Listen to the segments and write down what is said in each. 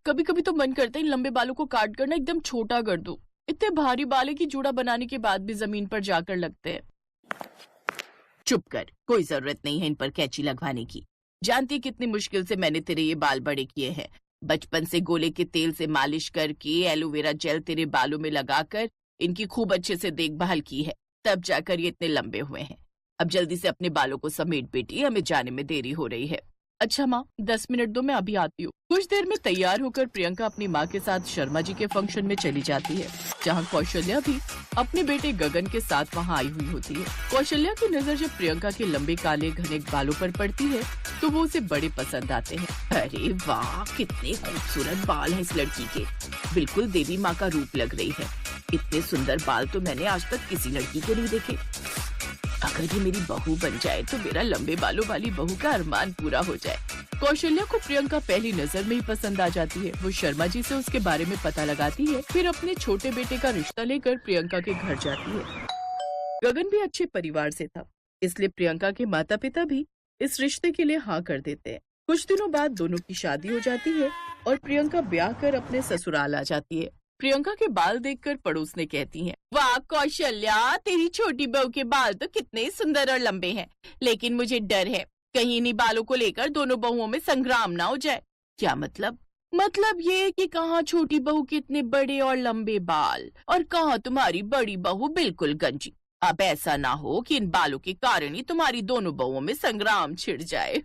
कभी कभी तो मन करता है इन लंबे बालों को काट कर ना एकदम छोटा कर दूं। इतने भारी बाल है कि जूड़ा बनाने के बाद भी जमीन पर जाकर लगते हैं। चुप कर, कोई जरूरत नहीं है इन पर कैंची लगवाने की। जानती है कितनी मुश्किल से मैंने तेरे ये बाल बड़े किए हैं। बचपन से गोले के तेल से मालिश करके एलोवेरा जेल तेरे बालों में लगाकर इनकी खूब अच्छे से देखभाल की है, तब जाकर ये इतने लंबे हुए हैं। अब जल्दी से अपने बालों को समेट बेटी, हमें जाने में देरी हो रही है। अच्छा माँ, 10 मिनट दो, मैं अभी आती हूँ। कुछ देर में तैयार होकर प्रियंका अपनी माँ के साथ शर्मा जी के फंक्शन में चली जाती है, जहाँ कौशल्या भी अपने बेटे गगन के साथ वहाँ आई हुई होती है। कौशल्या की नजर जब प्रियंका के लंबे काले घने बालों पर पड़ती है तो वो उसे बड़े पसंद आते हैं। अरे वाह, कितने खूबसूरत बाल हैं इस लड़की के, बिल्कुल देवी माँ का रूप लग रही है। इतने सुंदर बाल तो मैंने आज तक किसी लड़की के नहीं देखे। अगर ये मेरी बहू बन जाए तो मेरा लंबे बालों वाली बहू का अरमान पूरा हो जाए। कौशल्या को प्रियंका पहली नजर में ही पसंद आ जाती है। वो शर्मा जी से उसके बारे में पता लगाती है, फिर अपने छोटे बेटे का रिश्ता लेकर प्रियंका के घर जाती है। गगन भी अच्छे परिवार से था, इसलिए प्रियंका के माता पिता भी इस रिश्ते के लिए हाँ कर देते हैं। कुछ दिनों बाद दोनों की शादी हो जाती है और प्रियंका ब्याह कर अपने ससुराल आ जाती है। प्रियंका के बाल देखकर पड़ोसने कहती हैं, वाह कौशल्या, तेरी छोटी बहू के बाल तो कितने सुंदर और लंबे हैं, लेकिन मुझे डर है कहीं इन्हीं बालों को लेकर दोनों बहुओं में संग्राम ना हो जाए। क्या मतलब? मतलब ये कि कहाँ छोटी बहू के इतने बड़े और लंबे बाल और कहाँ तुम्हारी बड़ी बहू बिल्कुल गंजी। अब ऐसा ना हो कि इन बालों के कारण ही तुम्हारी दोनों बहुओं में संग्राम छिड़ जाए।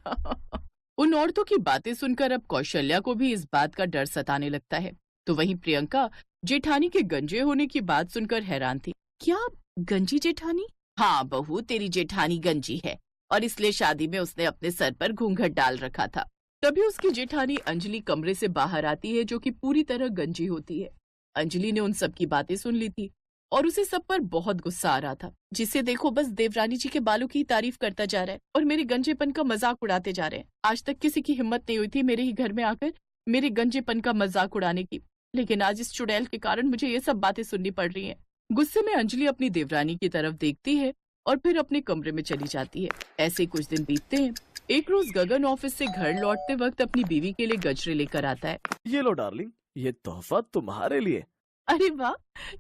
उन औरतों की बातें सुनकर अब कौशल्या को भी इस बात का डर सताने लगता है। तो वहीं प्रियंका जेठानी के गंजे होने की बात सुनकर हैरान थी। क्या गंजी जेठानी? हाँ बहू, तेरी जेठानी गंजी है और इसलिए शादी में उसने अपने सर पर घूंघट डाल रखा था। तभी उसकी जेठानी अंजलि कमरे से बाहर आती है, जो कि पूरी तरह गंजी होती है। अंजलि ने उन सब की बातें सुन ली थी और उसे सब पर बहुत गुस्सा आ रहा था। जिसे देखो बस देवरानी जी के बालों की तारीफ करता जा रहा है और मेरे गंजेपन का मजाक उड़ाते जा रहे हैं। आज तक किसी की हिम्मत नहीं हुई थी मेरे ही घर में आकर मेरे गंजेपन का मजाक उड़ाने की, लेकिन आज इस चुड़ैल के कारण मुझे ये सब बातें सुननी पड़ रही हैं। गुस्से में अंजलि अपनी देवरानी की तरफ देखती है और फिर अपने कमरे में चली जाती है। ऐसे कुछ दिन बीतते हैं। एक रोज गगन ऑफिस से घर लौटते वक्त अपनी बीवी के लिए गजरे लेकर आता है। ये लो डार्लिंग, ये तोहफा तुम्हारे लिए। अरे वाह,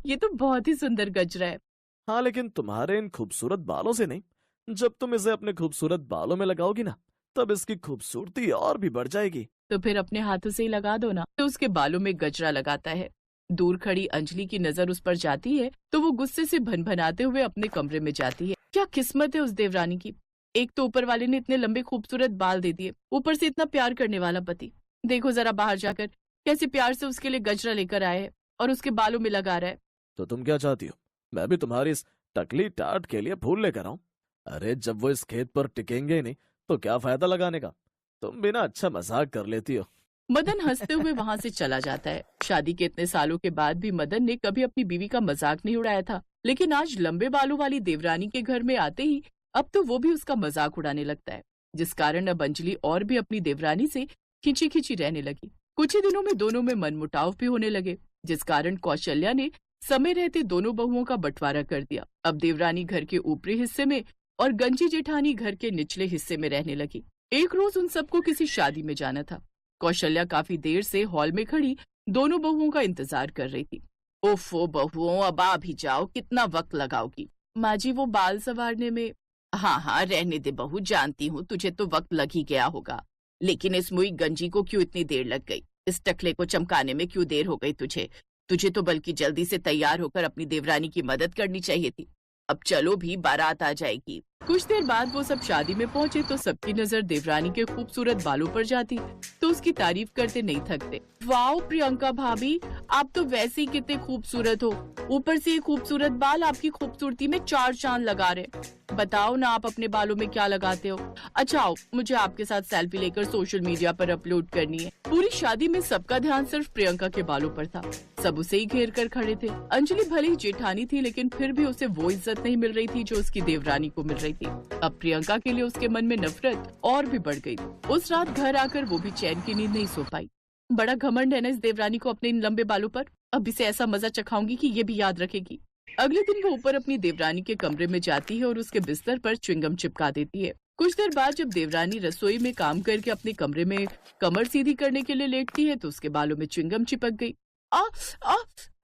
ये तो बहुत ही सुंदर गजरा है। हाँ, लेकिन तुम्हारे इन खूबसूरत बालों से नहीं। जब तुम इसे अपने खूबसूरत बालों में लगाओगी ना, तब इसकी खूबसूरती और भी बढ़ जाएगी। तो फिर अपने हाथों से ही लगा दो ना। तो उसके बालों में गजरा लगाता है। दूर खड़ी अंजलि की नजर उस पर जाती है तो वो गुस्से से भनभनाते हुए अपने कमरे में जाती है। क्या किस्मत है उस देवरानी की, एक तो ऊपर वाले ने इतने लंबे खूबसूरत बाल दे दिए, ऊपर से इतना प्यार करने वाला पति। देखो जरा बाहर जाकर कैसे प्यार से उसके लिए गजरा लेकर आए है और उसके बालों में लगा रहा है। तो तुम क्या चाहती हो, मैं भी तुम्हारी इस टकली टाट के लिए फूल लेकर आऊं? अरे जब वो इस खेत पर टिकेंगे नहीं तो क्या फायदा लगाने का। तुम बिना अच्छा मजाक कर लेती हो। मदन हंसते हुए वहाँ से चला जाता है। शादी के इतने सालों के बाद भी मदन ने कभी अपनी बीवी का मजाक नहीं उड़ाया था, लेकिन आज लंबे बालों वाली देवरानी के घर में आते ही अब तो वो भी उसका मजाक उड़ाने लगता है, जिस कारण अब अंजलि और भी अपनी देवरानी से खिंची खिंची रहने लगी। कुछ ही दिनों में दोनों में मनमुटाव भी होने लगे, जिस कारण कौशल्या ने समय रहते दोनों बहुओं का बंटवारा कर दिया। अब देवरानी घर के ऊपरी हिस्से में और गंजी जेठानी घर के निचले हिस्से में रहने लगी। एक रोज उन सबको किसी शादी में जाना था। कौशल्या काफी देर से हॉल में खड़ी दोनों बहुओं का इंतजार कर रही थी। ओफो बहुओं, अब आ भी जाओ, कितना वक्त लगाओगी? माँ जी, वो बाल संवारने में। हाँ हाँ रहने दे बहू, जानती हूँ तुझे तो वक्त लग ही गया होगा, लेकिन इस मुई गंजी को क्यों इतनी देर लग गई? इस टकले को चमकाने में क्यों देर हो गई तुझे? तुझे तो बल्कि जल्दी से तैयार होकर अपनी देवरानी की मदद करनी चाहिए थी। अब चलो भी, बारात आ जाएगी। कुछ देर बाद वो सब शादी में पहुंचे तो सबकी नजर देवरानी के खूबसूरत बालों पर जाती तो उसकी तारीफ करते नहीं थकते। वाओ प्रियंका भाभी, आप तो वैसे ही कितने खूबसूरत हो, ऊपर से ये खूबसूरत बाल आपकी खूबसूरती में चार चांद लगा रहे। बताओ ना आप अपने बालों में क्या लगाते हो? अच्छा आओ, मुझे आपके साथ सेल्फी लेकर सोशल मीडिया पर अपलोड करनी है। पूरी शादी में सबका ध्यान सिर्फ प्रियंका के बालों पर था। सब उसे ही घेर कर खड़े थे। अंजलि भले ही जेठानी थी, लेकिन फिर भी उसे वो इज्जत नहीं मिल रही थी जो उसकी देवरानी को मिल रही थी। अब प्रियंका के लिए उसके मन में नफरत और भी बढ़ गई। उस रात घर आकर वो भी चैन की नींद नहीं सो पाई। बड़ा घमंड है ना इस देवरानी को अपने इन लंबे बालों पर। अब इसे ऐसा मजा चखाऊंगी कि ये भी याद रखेगी। अगले दिन वो ऊपर अपनी देवरानी के कमरे में जाती है और उसके बिस्तर पर च्युइंगम चिपका देती है। कुछ देर बाद जब देवरानी रसोई में काम करके अपने कमरे में कमर सीधी करने के लिए लेटती है तो उसके बालों में च्युइंगम चिपक गई। आ आ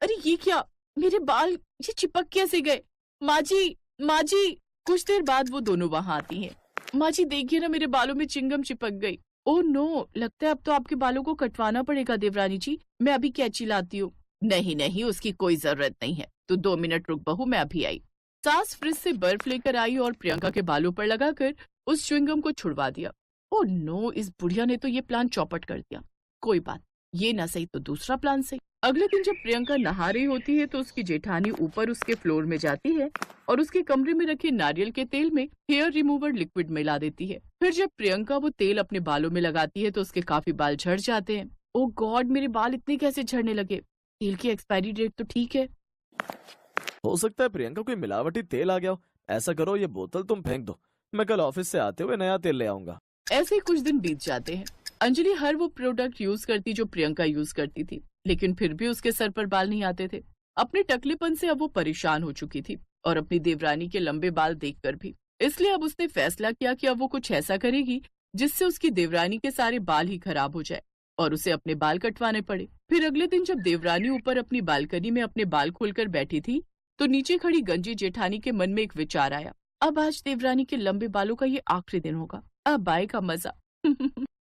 अरे ये क्या, मेरे बाल ये चिपक कैसे गए? माँ जी, माँ जी। कुछ देर बाद वो दोनों वहां आती हैं। माँ जी देखिए ना, मेरे बालों में च्युइंगम चिपक गई। ओह नो, लगता है अब तो आपके बालों को कटवाना पड़ेगा देवरानी जी। मैं अभी कैंची लाती हूँ। नहीं नहीं, उसकी कोई जरूरत नहीं है, तू 2 मिनट रुक बहू, मैं अभी आई। सास फ्रिज से बर्फ लेकर आई और प्रियंका के बालों पर लगाकर उस च्युइंगम को छुड़वा दिया। ओह नो, इस बुढ़िया ने तो ये प्लान चौपट कर दिया। कोई बात, ये ना सही तो दूसरा प्लान सही। अगले दिन जब प्रियंका नहा रही होती है तो उसकी जेठानी ऊपर उसके फ्लोर में जाती है और उसके कमरे में रखे नारियल के तेल में हेयर रिमूवर लिक्विड मिला देती है। फिर जब प्रियंका वो तेल अपने बालों में लगाती है तो उसके काफी बाल झड़ जाते हैं। ओह गॉड, मेरे बाल इतने कैसे झड़ने लगे? तेल की एक्सपायरी डेट तो ठीक है। हो सकता है प्रियंका कोई मिलावटी तेल आ गया हो। ऐसा करो, ये बोतल तुम फेंक दो, मैं कल ऑफिस से आते हुए नया तेल ले आऊंगा। ऐसे ही कुछ दिन बीत जाते हैं। अंजलि हर वो प्रोडक्ट यूज करती जो प्रियंका यूज करती थी, लेकिन फिर भी उसके सर पर बाल नहीं आते थे। अपने टकलेपन से अब वो परेशान हो चुकी थी और अपनी देवरानी के लंबे बाल देखकर भी। इसलिए अब उसने फैसला किया कि अब वो कुछ ऐसा करेगी जिससे उसकी देवरानी के सारे बाल ही खराब हो जाए और उसे अपने बाल कटवाने पड़े। फिर अगले दिन जब देवरानी ऊपर अपनी बालकनी में अपने बाल खोलकर बैठी थी तो नीचे खड़ी गंजी जेठानी के मन में एक विचार आया। अब आज देवरानी के लंबे बालों का ये आखिरी दिन होगा, अब आएगा मजा।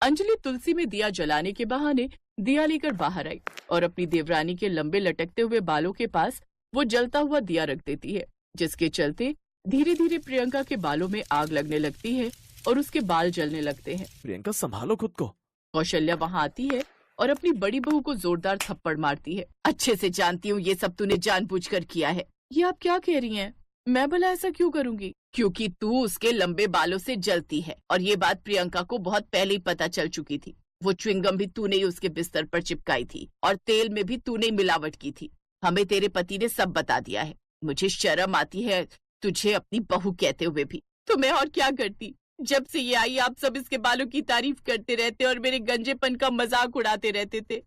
अंजलि तुलसी में दिया जलाने के बहाने दिया लेकर बाहर आई और अपनी देवरानी के लंबे लटकते हुए बालों के पास वो जलता हुआ दिया रख देती है, जिसके चलते धीरे धीरे प्रियंका के बालों में आग लगने लगती है और उसके बाल जलने लगते हैं। प्रियंका संभालो खुद को। कौशल्या वहां आती है और अपनी बड़ी बहू को जोरदार थप्पड़ मारती है। अच्छे से जानती हूँ ये सब तूने जानबूझकर किया है। ये आप क्या कह रही हैं? मैं भला ऐसा क्यों करूंगी? क्योंकि तू उसके लंबे बालों से जलती है और ये बात प्रियंका को बहुत पहले ही पता चल चुकी थी। वो च्युइंगम भी तूने ही उसके बिस्तर पर चिपकाई थी और तेल में भी तूने मिलावट की थी। हमें तेरे पति ने सब बता दिया है। मुझे शर्म आती है तुझे अपनी बहू कहते हुए भी। तो मैं और क्या करती? जब से ये आई आप सब इसके बालों की तारीफ करते रहते और मेरे गंजेपन का मजाक उड़ाते रहते थे।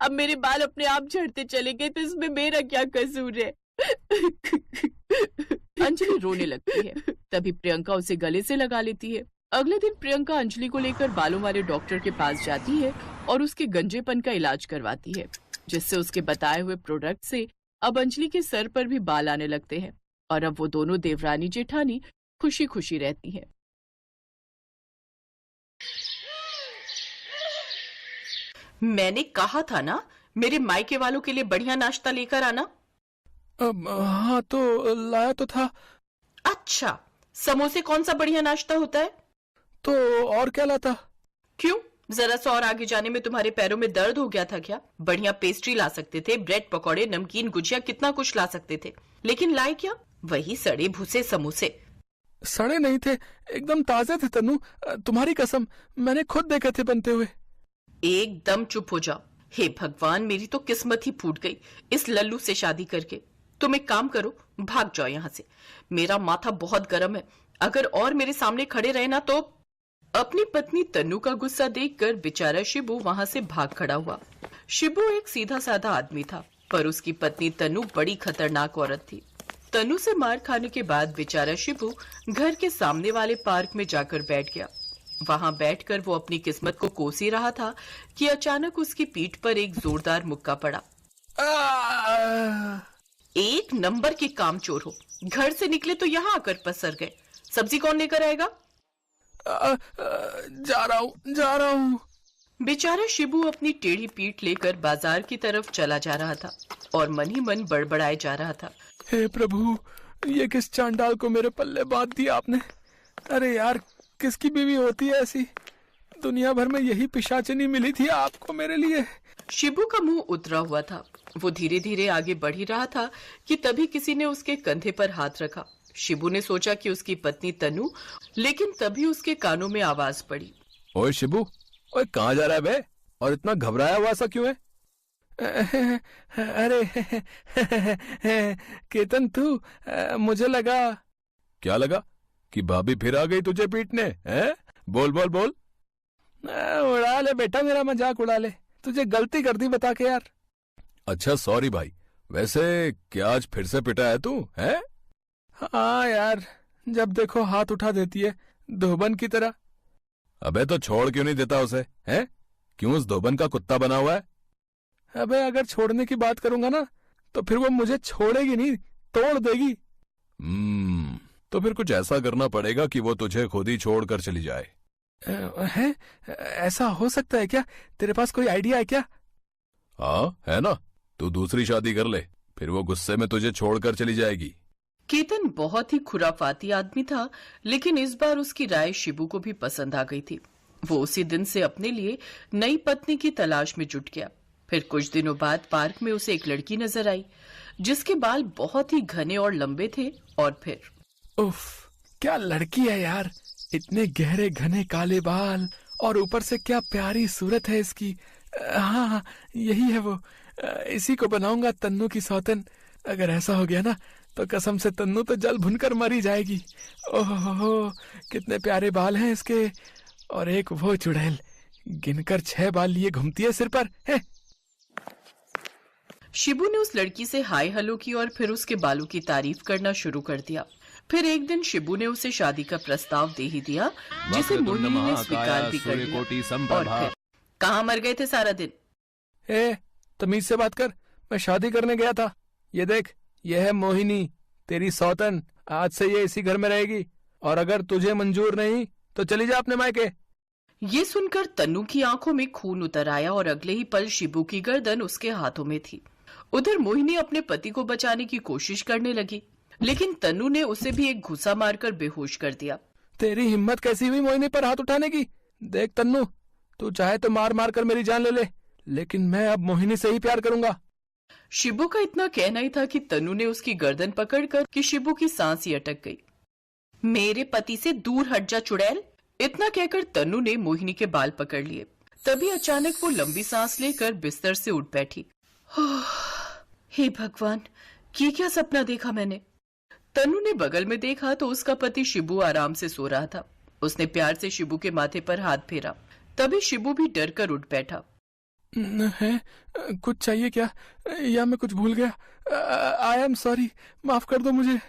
अब मेरे बाल अपने आप झड़ते चले गए तो इसमें मेरा क्या कसूर है? अंजलि रोने लगती है। तभी प्रियंका उसे गले से लगा लेती है। अगले दिन प्रियंका अंजलि को लेकर बालों वाले डॉक्टर के पास जाती है और उसके गंजेपन का इलाज करवाती है, जिससे उसके बताए हुए प्रोडक्ट से अब अंजलि के सर पर भी बाल आने लगते हैं और अब वो दोनों देवरानी जेठानी खुशी खुशी रहती हैं। मैंने कहा था ना मेरे मायके वालों के लिए बढ़िया नाश्ता लेकर आना। हाँ तो लाया तो था। अच्छा, समोसे कौन सा बढ़िया नाश्ता होता है? तो और क्या लाता? क्यों, जरा सा और आगे जाने में तुम्हारे पैरों में दर्द हो गया था क्या? बढ़िया पेस्ट्री ला सकते थे, ब्रेड पकौड़े, नमकीन, गुजिया, कितना कुछ ला सकते थे, लेकिन लाए क्या? वही सड़े भूसे समोसे। सड़े नहीं थे, एकदम ताजे थे तन्नू, तुम्हारी कसम, मैंने खुद देखे थे बनते हुए। एकदम चुप हो जाओ। हे भगवान, मेरी तो किस्मत ही फूट गई इस लल्लू से शादी करके। तुम एक काम करो, भाग जाओ यहाँ से। मेरा माथा बहुत गर्म है, अगर और मेरे सामने खड़े रहे ना तो। अपनी पत्नी तन्नू का गुस्सा देखकर बेचारा शिबू वहां से भाग खड़ा हुआ। शिबू एक सीधा साधा आदमी था, पर उसकी पत्नी तन्नू बड़ी खतरनाक औरत थी। तन्नू से मार खाने के बाद बेचारा शिबू घर के सामने वाले पार्क में जाकर बैठ गया। वहां बैठकर वो अपनी किस्मत को कोस ही रहा था कि अचानक उसकी पीठ पर एक जोरदार मुक्का पड़ा। एक नंबर के कामचोर हो, घर से निकले तो यहाँ आकर पसर गए। सब्जी कौन लेकर आएगा? जा रहा हूँ। बेचारा शिबू अपनी टेढ़ी पीठ लेकर बाजार की तरफ चला जा रहा था और मन ही मन बड़बड़ाए जा रहा था। हे प्रभु, ये किस चांडाल को मेरे पल्ले बांध दिया आपने। अरे यार, किसकी बीवी होती है ऐसी? दुनिया भर में यही पिशाचिनी मिली थी आपको मेरे लिए। शिबू का मुंह उतरा हुआ था। वो धीरे धीरे आगे बढ़ ही रहा था कि तभी किसी ने उसके कंधे पर हाथ रखा। शिबू ने सोचा कि उसकी पत्नी तनु, लेकिन तभी उसके कानों में आवाज पड़ी। ओए शिबू, ओए कहाँ जा रहा है बे? और इतना घबराया हुआ सा क्यों है? अरे केतन, तू, मुझे लगा। क्या लगा? कि भाभी फिर आ गई तुझे पीटने? हैं? बोल बोल बोल। उड़ा ले बेटा, मेरा मजाक उड़ा ले। तुझे गलती कर दी बता के यार। अच्छा सॉरी भाई, वैसे क्या आज फिर से पिटा है तू? है? हाँ यार, जब देखो हाथ उठा देती है, धोबन की तरह। अबे तो छोड़ क्यों नहीं देता उसे, हैं? क्यों उस धोबन का कुत्ता बना हुआ है? अबे अगर छोड़ने की बात करूंगा ना तो फिर वो मुझे छोड़ेगी नहीं, तोड़ देगी। तो फिर कुछ ऐसा करना पड़ेगा कि वो तुझे खुद ही छोड़कर चली जाए। है? ऐसा हो सकता है क्या? तेरे पास कोई आइडिया है क्या? हाँ है ना, तू दूसरी शादी कर ले, फिर वो गुस्से में तुझे छोड़कर चली जाएगी। केतन बहुत ही खुराफाती आदमी था, लेकिन इस बार उसकी राय शिबू को भी पसंद आ गई थी। वो उसी दिन से अपने लिए नई पत्नी की तलाश में जुट गया। फिर कुछ दिनों बाद पार्क में उसे एक लड़की नजर आई, जिसके बाल बहुत ही घने और लंबे थे। और फिर उफ, क्या लड़की है यार, इतने गहरे घने काले बाल और ऊपर से क्या प्यारी सूरत है इसकी। हाँ, यही है वो। इसी को बनाऊंगा तन्नू की सौतन। अगर ऐसा हो गया ना तो कसम से तन्नू तो जल भुनकर मरी जाएगी। ओहो, कितने प्यारे बाल हैं इसके। और एक वो चुड़ैल, गिनकर 6 बाल लिए घूमती है सिर पर है। शिबू ने उस लड़की से हाय हेलो की और फिर उसके बालों की तारीफ करना शुरू कर दिया। फिर एक दिन शिबू ने उसे शादी का प्रस्ताव दे ही दिया, जिसे मोहिनी ने स्वीकार भी कर लिया। और फिर कहाँ मर गए थे सारा दिन? तमीज से बात कर, मैं शादी करने गया था। ये देख, ये है मोहिनी, तेरी सौतन। आज से ये इसी घर में रहेगी, और अगर तुझे मंजूर नहीं तो चली जा अपने मायके। ये सुनकर तन्नू की आंखों में खून उतर आया और अगले ही पल शिबू की गर्दन उसके हाथों में थी। उधर मोहिनी अपने पति को बचाने की कोशिश करने लगी, लेकिन तन्नू ने उसे भी एक घुसा मारकर बेहोश कर दिया। तेरी हिम्मत कैसी हुई मोहिनी पर हाथ उठाने की? देख तन्नू, तू चाहे तो मार मार कर मेरी जान ले ले, लेकिन मैं अब मोहिनी से ही प्यार करूंगा। शिबू का इतना कहना ही था कि तन्नू ने उसकी गर्दन पकड़कर कि शिबू की सांस ही अटक गई। मेरे पति से दूर हट जा चुड़ैल। इतना कहकर तन्नू ने मोहिनी के बाल पकड़ लिए। तभी अचानक वो लंबी सांस लेकर बिस्तर से उठ बैठी। हे भगवान, ये क्या सपना देखा मैंने? तन्नू ने बगल में देखा तो उसका पति शिबू आराम से सो रहा था। उसने प्यार से शिबू के माथे पर हाथ फेरा। तभी शिबू भी डर कर उठ बैठा। है? कुछ चाहिए क्या, या मैं कुछ भूल गया? आई एम सॉरी, माफ कर दो मुझे।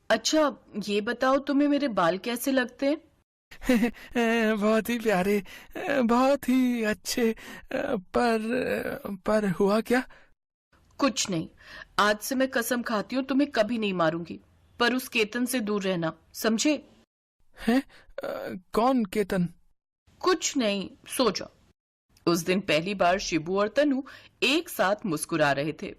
अच्छा ये बताओ, तुम्हें मेरे बाल कैसे लगते हैं? बहुत ही प्यारे, बहुत ही अच्छे। पर हुआ क्या? कुछ नहीं, आज से मैं कसम खाती हूँ तुम्हें कभी नहीं मारूंगी, पर उस केतन से दूर रहना, समझे? हैं? कौन केतन? कुछ नहीं, सो जाओ। उस दिन पहली बार शिबू और तनु एक साथ मुस्कुरा रहे थे।